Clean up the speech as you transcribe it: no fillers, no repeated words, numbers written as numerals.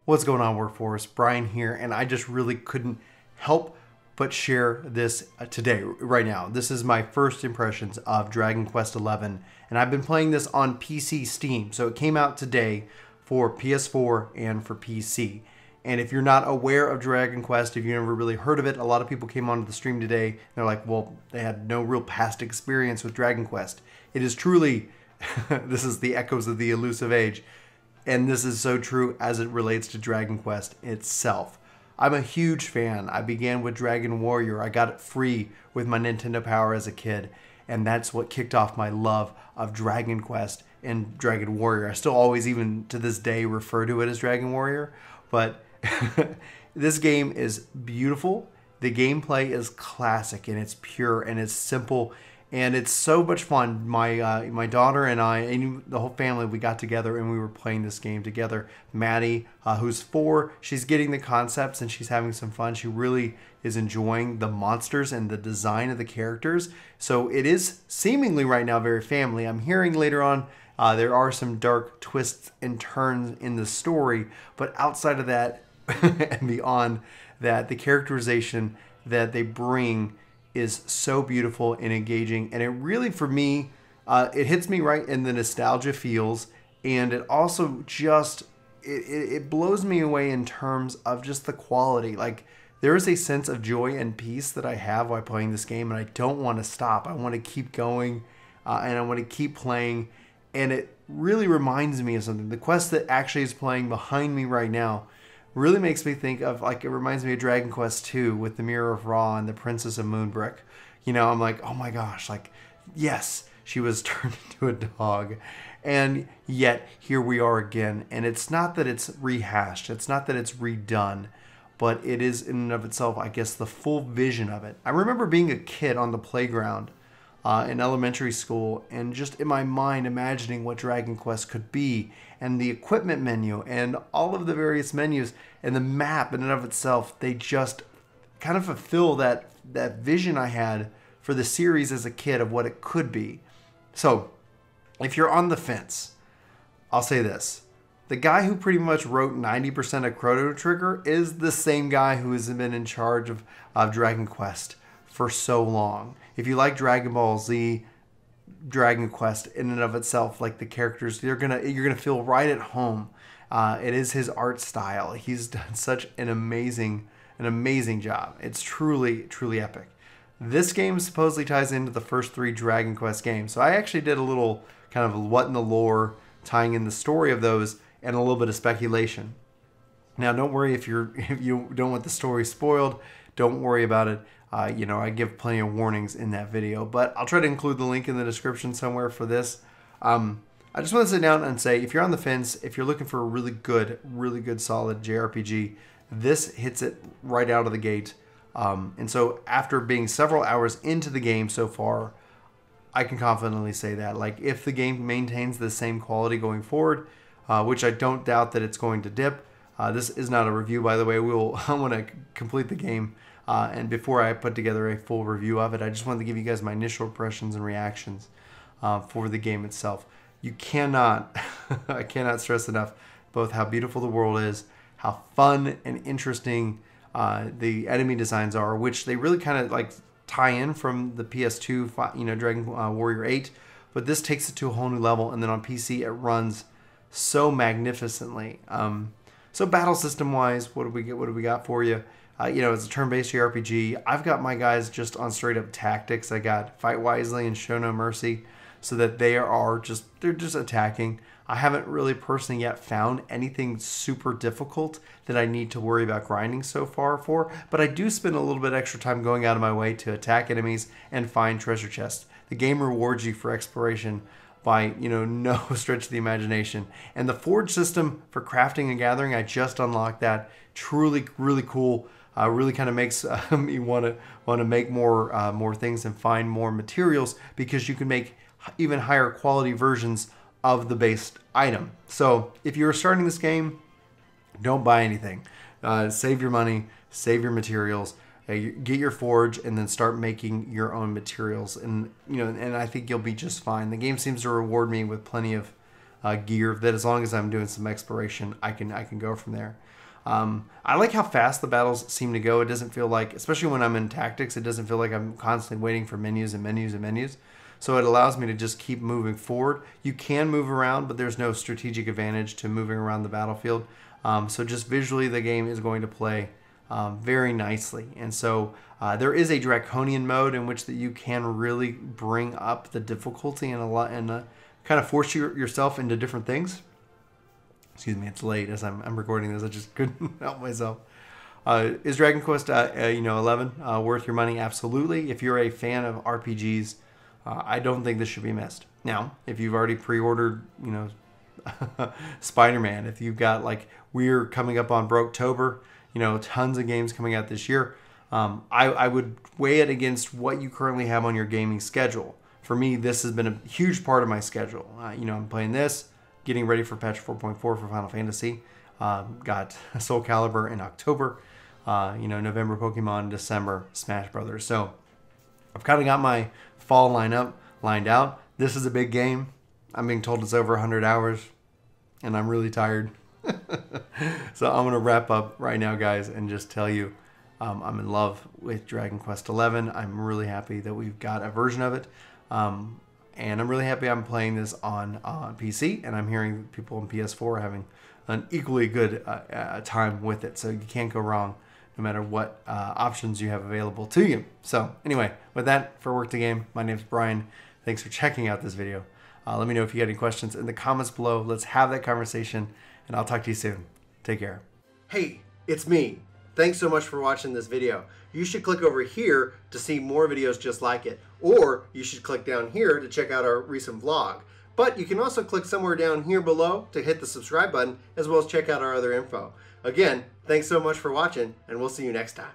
What's going on, Workforce? Brian here, and I just really couldn't help but share this today, right now. This is my first impressions of Dragon Quest XI, and I've been playing this on PC Steam. So it came out today for PS4 and for PC. And if you're not aware of Dragon Quest, if you've never really heard of it, a lot of people came onto the stream today, and they're like, well, they had no real past experience with Dragon Quest. It is truly, this is the echoes of the Elusive Age. And this is so true as it relates to Dragon Quest itself. I'm a huge fan. I began with Dragon Warrior. I got it free with my Nintendo Power as a kid. And that's what kicked off my love of Dragon Quest and Dragon Warrior. I still always, even to this day, refer to it as Dragon Warrior. But this game is beautiful. The gameplay is classic, and it's pure, and it's simple. And it's so much fun. My daughter and I, and the whole family, we got together and we were playing this game together. Maddie, who's 4, she's getting the concepts and she's having some fun. She really is enjoying the monsters and the design of the characters. So it is seemingly right now very family. I'm hearing later on there are some dark twists and turns in the story. But outside of that and beyond that, the characterization that they bring is so beautiful and engaging, and it really, for me, it hits me right in the nostalgia feels, and it also just it blows me away in terms of just the quality. Like, there is a sense of joy and peace that I have while playing this game, and I don't want to stop. I want to keep going, and I want to keep playing, and it really reminds me of something. The quest that actually is playing behind me right now really makes me think of, like, it reminds me of Dragon Quest II with the Mirror of Ra and the Princess of Moonbrick. You know, I'm like, oh my gosh, like, yes, she was turned into a dog. And yet, here we are again. And it's not that it's rehashed. It's not that it's redone. But it is, in and of itself, I guess, the full vision of it. I remember being a kid on the playground in elementary school, and just in my mind imagining what Dragon Quest could be, and the equipment menu and all of the various menus and the map in and of itself. They just kind of fulfill that vision I had for the series as a kid of what it could be. So if you're on the fence, I'll say this: the guy who pretty much wrote 90% of Chrono Trigger is the same guy who has been in charge of Dragon Quest for so long. If you like Dragon Ball Z, Dragon Quest in and of itself, like the characters, you're gonna feel right at home. It is his art style. He's done such an amazing job. It's truly epic. This game supposedly ties into the first 3 Dragon Quest games. So I actually did a little kind of what in the lore, tying in the story of those, and a little bit of speculation. Now, don't worry if you don't want the story spoiled. Don't worry about it. You know, I give plenty of warnings in that video, but I'll try to include the link in the description somewhere for this. I just want to sit down and say, if you're on the fence, if you're looking for a really good solid JRPG, this hits it right out of the gate. And so after being several hours into the game so far, I can confidently say that, like, if the game maintains the same quality going forward, which I don't doubt that it's going to dip. This is not a review, by the way. I want to complete the game. And before I put together a full review of it, I just wanted to give you guys my initial impressions and reactions for the game itself. You cannot, I cannot stress enough both how beautiful the world is, how fun and interesting the enemy designs are, which they really kind of like tie in from the PS2, you know, Dragon Warrior 8. But this takes it to a whole new level, and then on PC it runs so magnificently. So battle system wise, what do we got for you? You know, it's a turn-based JRPG. I've got my guys just on straight-up tactics. I got Fight Wisely and Show No Mercy, so that they're just attacking. I haven't really personally yet found anything super difficult that I need to worry about grinding so far for, but I do spend a little bit extra time going out of my way to attack enemies and find treasure chests. The game rewards you for exploration by, you know, no stretch of the imagination. And the forge system for crafting and gathering, I just unlocked that. Truly, really cool. Really kind of makes me want to make more things and find more materials, because you can make even higher quality versions of the base item. So if you're starting this game, don't buy anything. Save your money, save your materials, get your forge, and then start making your own materials. And and I think you'll be just fine. The game seems to reward me with plenty of gear that, as long as I'm doing some exploration, I can go from there. I like how fast the battles seem to go. It doesn't feel like, especially when I'm in tactics, it doesn't feel like I'm constantly waiting for menus and menus and menus. So it allows me to just keep moving forward. You can move around, but there's no strategic advantage to moving around the battlefield. So just visually, the game is going to play very nicely. And so there is a draconian mode in which that you can really bring up the difficulty and kind of force yourself into different things. Excuse me, it's late as I'm recording this. I just couldn't help myself. Is Dragon Quest 11 worth your money? Absolutely. If you're a fan of RPGs, I don't think this should be missed. Now, if you've already pre-ordered, Spider-Man, if you've got, like, we're coming up on Broketober, tons of games coming out this year, I would weigh it against what you currently have on your gaming schedule. For me, this has been a huge part of my schedule. I'm playing this, getting ready for patch 4.4 for Final Fantasy. Got Soul Calibur in October. November Pokemon, December Smash Brothers. So I've kind of got my fall lineup lined out. This is a big game. I'm being told it's over 100 hours, and I'm really tired. So I'm going to wrap up right now, guys, and just tell you I'm in love with Dragon Quest XI. I'm really happy that we've got a version of it. And I'm really happy I'm playing this on PC, and I'm hearing people on PS4 are having an equally good time with it. So you can't go wrong no matter what options you have available to you. So anyway, with that, for Work to Game, my name's Brian. Thanks for checking out this video. Let me know if you got any questions in the comments below. Let's have that conversation, and I'll talk to you soon. Take care. Hey, it's me. Thanks so much for watching this video. You should click over here to see more videos just like it, or you should click down here to check out our recent vlog. But you can also click somewhere down here below to hit the subscribe button, as well as check out our other info. Again, thanks so much for watching, and we'll see you next time.